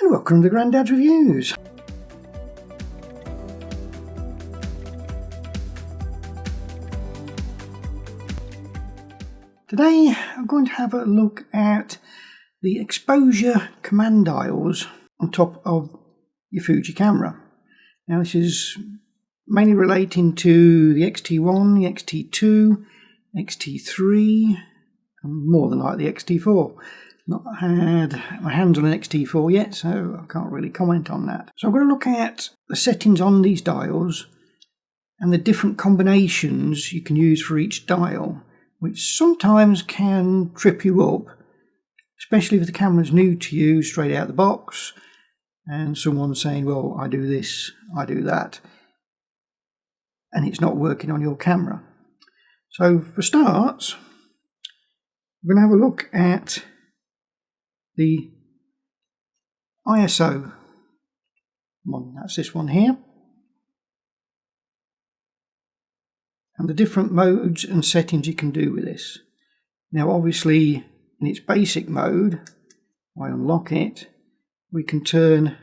and welcome to Grandad's Reviews. Today I'm going to have a look at the exposure command dials on top of your Fuji camera. Now this is mainly relating to the XT1, the XT2, XT3 and more than likely the XT4. Not had my hands on an XT4 yet, so I can't really comment on that. So I'm going to look at the settings on these dials and the different combinations you can use for each dial, which sometimes can trip you up, especially if the camera's new to you straight out the box and someone's saying, well, I do this, I do that, and it's not working on your camera. So for starts, we're going to have a look at the ISO one, that's this one here, and the different modes and settings you can do with this. Now obviously in its basic mode, if I unlock it, we can turn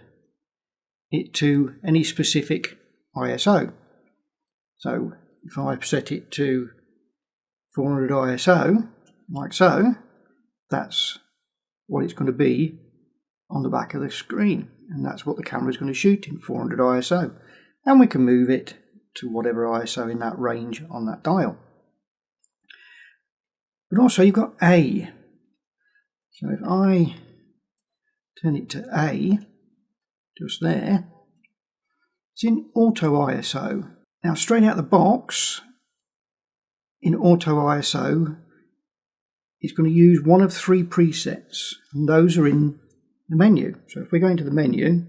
it to any specific ISO. So if I set it to 400 ISO, like so, that's what it's going to be on the back of the screen, and that's what the camera is going to shoot in, 400 ISO, and we can move it to whatever ISO in that range on that dial. But also you've got A, so if I turn it to A, just there, it's in auto ISO. Now straight out the box, in auto ISO, it's going to use one of three presets, and those are in the menu. So if we go into the menu,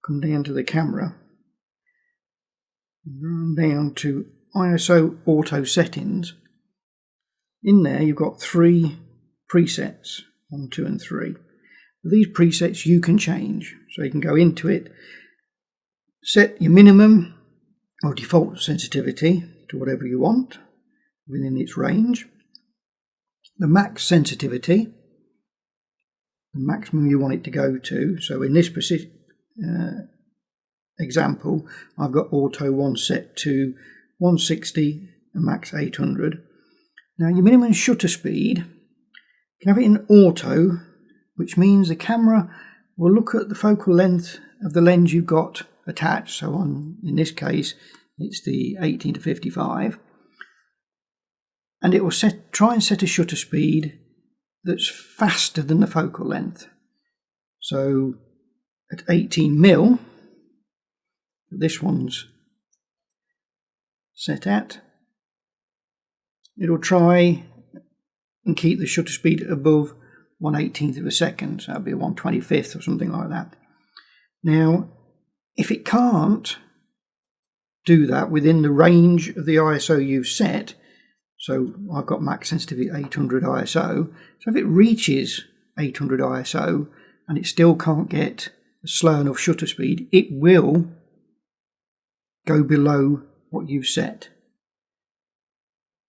come down to the camera, and run down to ISO auto settings, in there you've got three presets, 1, 2 and 3. These presets you can change, so you can go into it, set your minimum or default sensitivity to whatever you want within its range, the max sensitivity, the maximum you want it to go to. So in this specific example, I've got auto 1 set to 160 and max 800. Now your minimum shutter speed, you can have it in auto, which means the camera will look at the focal length of the lens you've got attached. So on, in this case, it's the 18 to 55, and it will try and set a shutter speed that's faster than the focal length. So at 18mm, this one's set at, it'll try and keep the shutter speed above 1/18th of a second, so that'll be 1/25th or something like that. Now if it can't do that within the range of the ISO you've set, so I've got max sensitivity 800 ISO, so if it reaches 800 ISO and it still can't get a slow enough shutter speed, it will go below what you've set.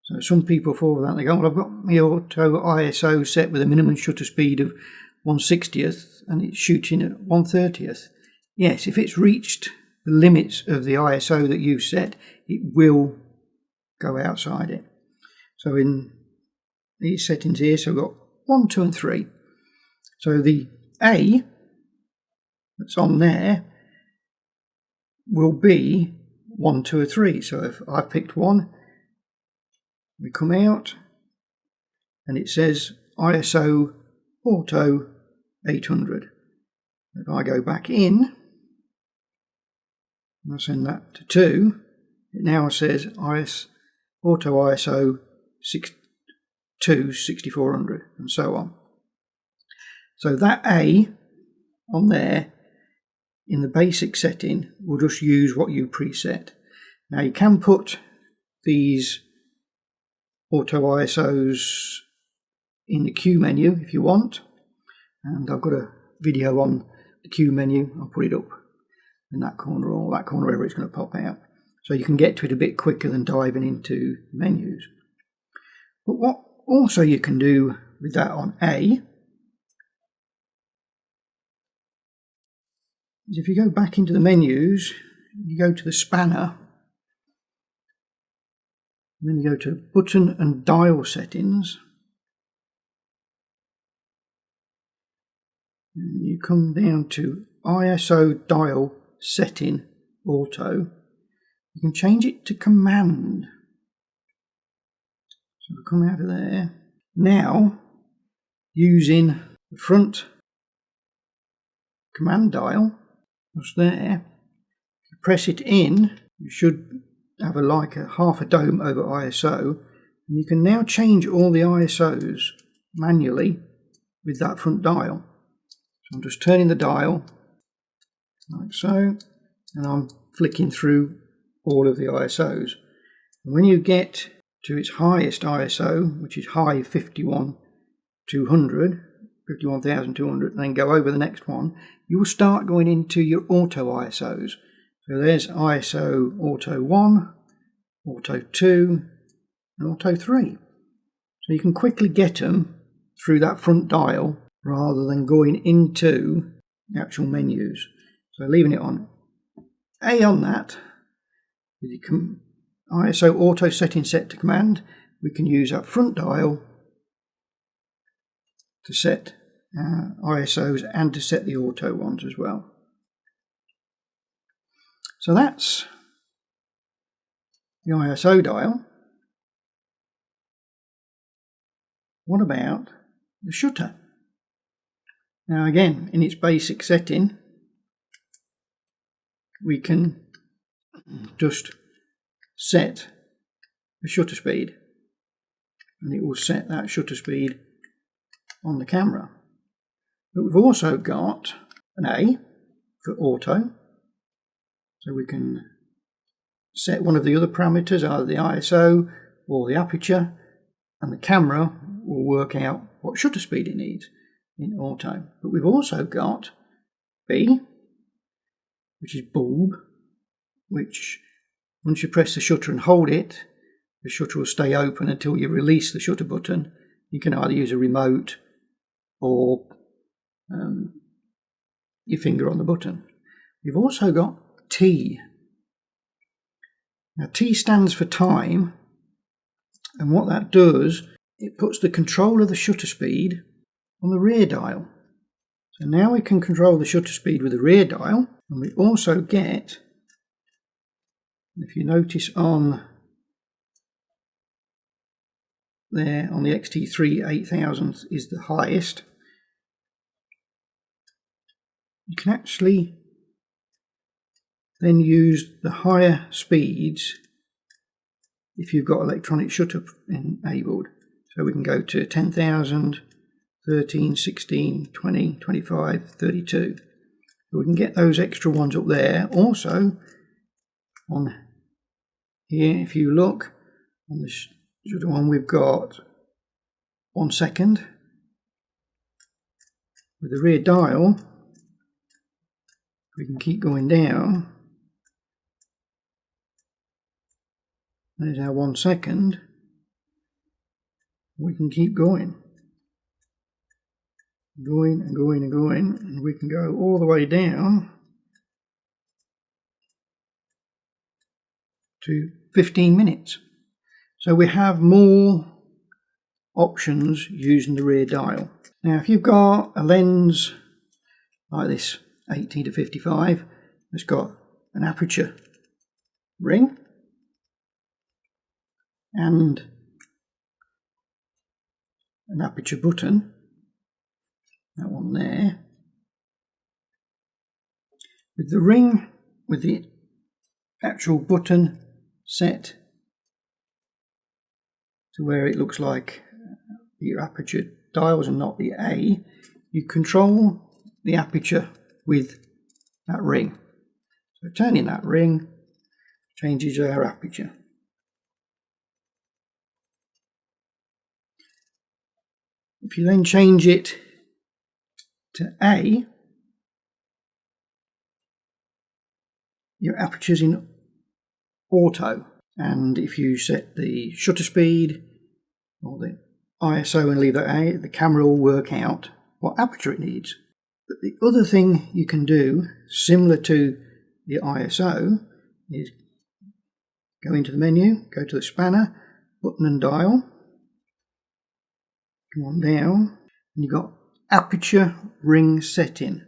So some people fall for that, they go, well, I've got my auto ISO set with a minimum shutter speed of 1/60th and it's shooting at 1/30th. Yes, if it's reached the limits of the ISO that you've set, it will go outside it. So in these settings here, so we've got 1, 2 and 3. So the A that's on there will be 1, 2 or 3. So if I've picked 1, we come out and it says ISO auto 800. If I go back in, and I send that to 2, it now says auto ISO 6400 and so on. So that A on there in the basic setting will just use what you preset. Now you can put these auto ISOs in the Q menu if you want, and I've got a video on the Q menu. I'll put it up in that corner or that corner wherever it's going to pop out, so you can get to it a bit quicker than diving into menus. But what also you can do with that on A is if you go back into the menus, you go to the spanner, and then you go to button and dial settings, and you come down to ISO dial setting auto. You can change it to command. So we'll come out of there. Now, using the front command dial, that's there, if you press it in, you should have like a half a dome over ISO, and you can now change all the ISOs manually with that front dial. So I'm just turning the dial like so, and I'm flicking through all of the ISOs. And when you get to its highest ISO, which is high 51,200, and then go over the next one, you will start going into your auto ISOs. So there's ISO Auto 1, Auto 2, and Auto 3. So you can quickly get them through that front dial rather than going into the actual menus. So leaving it on A on that, with the ISO auto setting set to command, we can use that front dial to set ISOs and to set the auto ones as well. So that's the ISO dial. What about the shutter? Now again, in its basic setting, we can just set the shutter speed, and it will set that shutter speed on the camera. But we've also got an A for auto, so we can set one of the other parameters, either the ISO or the aperture, and the camera will work out what shutter speed it needs in auto. But we've also got B, which is bulb, which once you press the shutter and hold it, the shutter will stay open until you release the shutter button. You can either use a remote or your finger on the button. You've also got T. Now T stands for time, and what that does, it puts the control of the shutter speed on the rear dial. So now we can control the shutter speed with the rear dial, and we also get, if you notice on there on the XT3 8000 is the highest, you can actually then use the higher speeds if you've got electronic shutter enabled. So we can go to 10,000, 13, 16, 20, 25, 32. So we can get those extra ones up there. Also, on here, if you look on this shutter one, we've got 1 second. With the rear dial, we can keep going down. There's our 1 second. We can keep going. Going and going and going, and we can go all the way down to 15 minutes. So we have more options using the rear dial. Now if you've got a lens like this 18 to 55, it's got an aperture ring and an aperture button, that one there, with the ring, with the actual button set to where it looks like your aperture dials and not the A. You control the aperture with that ring. So turning that ring changes our aperture. If you then change it to A, your aperture's in auto, and if you set the shutter speed or the ISO and leave that out, the camera will work out what aperture it needs. But the other thing you can do, similar to the ISO, is go into the menu, go to the spanner, button and dial, come on down, and you've got aperture ring setting.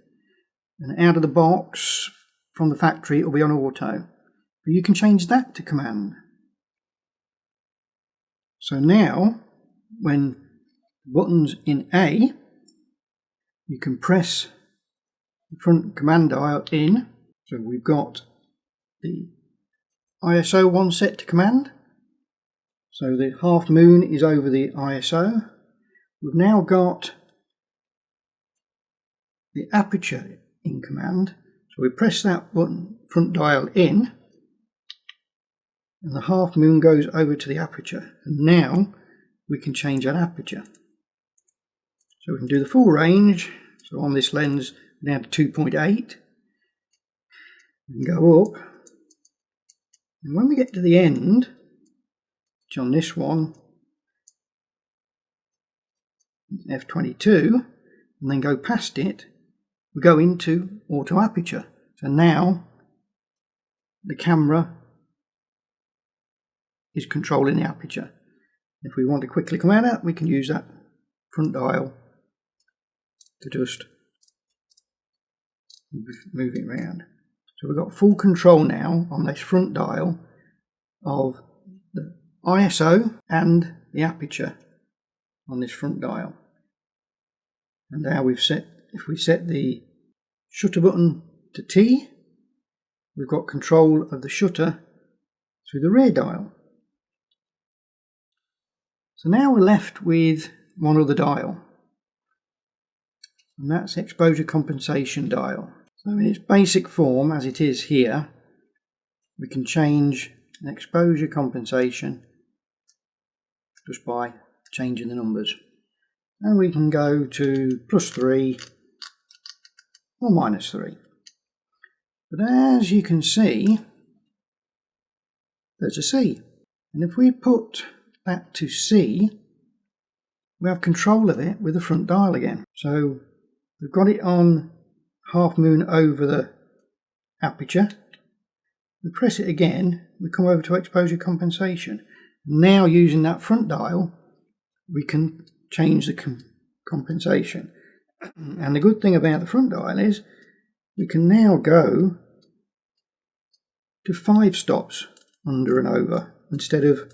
And out of the box from the factory it will be on auto. But you can change that to command. So now, when the button's in A, you can press the front command dial in. So we've got the ISO one set to command. So the half moon is over the ISO. We've now got the aperture in command. So we press that button, front dial in, and the half moon goes over to the aperture. And now we can change that aperture. So we can do the full range. So on this lens down to 2.8. We can go up. And when we get to the end, which on this one, f22, and then go past it, we go into auto aperture. So now the camera is controlling the aperture. If we want to quickly come out of that, we can use that front dial to just move it around. So we've got full control now on this front dial of the ISO and the aperture on this front dial. And now we've set, if we set the shutter button to T, we've got control of the shutter through the rear dial. So now we're left with one other dial, and that's exposure compensation dial. So in its basic form, as it is here, we can change an exposure compensation just by changing the numbers. And we can go to +3 or -3. But as you can see, there's a C. And if we put that to C, we have control of it with the front dial again. So we've got it on half moon over the aperture. We press it again, we come over to exposure compensation. Now using that front dial, we can change the compensation. And the good thing about the front dial is we can now go to 5 stops under and over instead of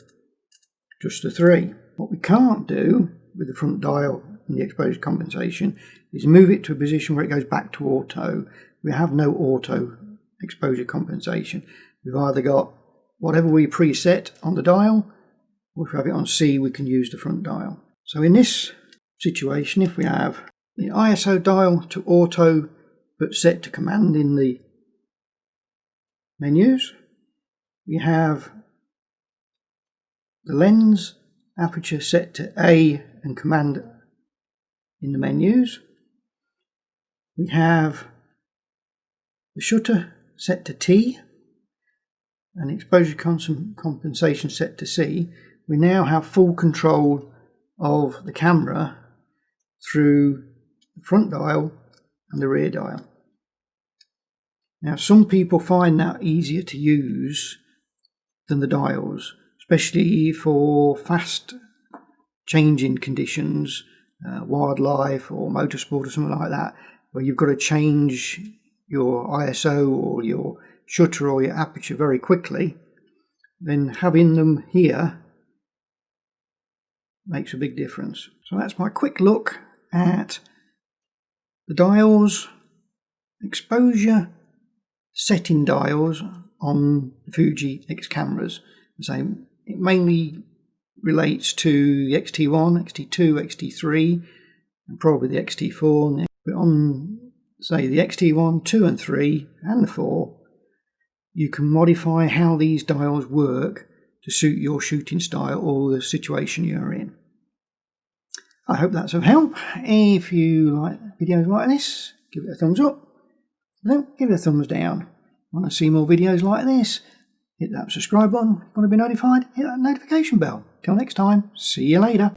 just the 3. What we can't do with the front dial and the exposure compensation is move it to a position where it goes back to auto. We have no auto exposure compensation. We've either got whatever we preset on the dial, or if we have it on C, we can use the front dial. So in this situation, if we have the ISO dial to auto but set to command in the menus, we have the lens aperture set to A and command in the menus. We have the shutter set to T and exposure compensation set to C. We now have full control of the camera through the front dial and the rear dial. Now some people find that easier to use than the dials, especially for fast changing conditions, wildlife or motorsport or something like that, where you've got to change your ISO or your shutter or your aperture very quickly. Then having them here makes a big difference. So that's my quick look at the dials, exposure setting dials on the Fuji X cameras. So it mainly relates to the XT1, XT2, XT3 and probably the XT4. But on, say, the XT1, 2 and 3 and the 4, you can modify how these dials work to suit your shooting style or the situation you're in. I hope that's of help. If you like videos like this, give it a thumbs up. Don't give it a thumbs down. Want to see more videos like this? Hit that subscribe button. Want to be notified? Hit that notification bell. Till next time, see you later.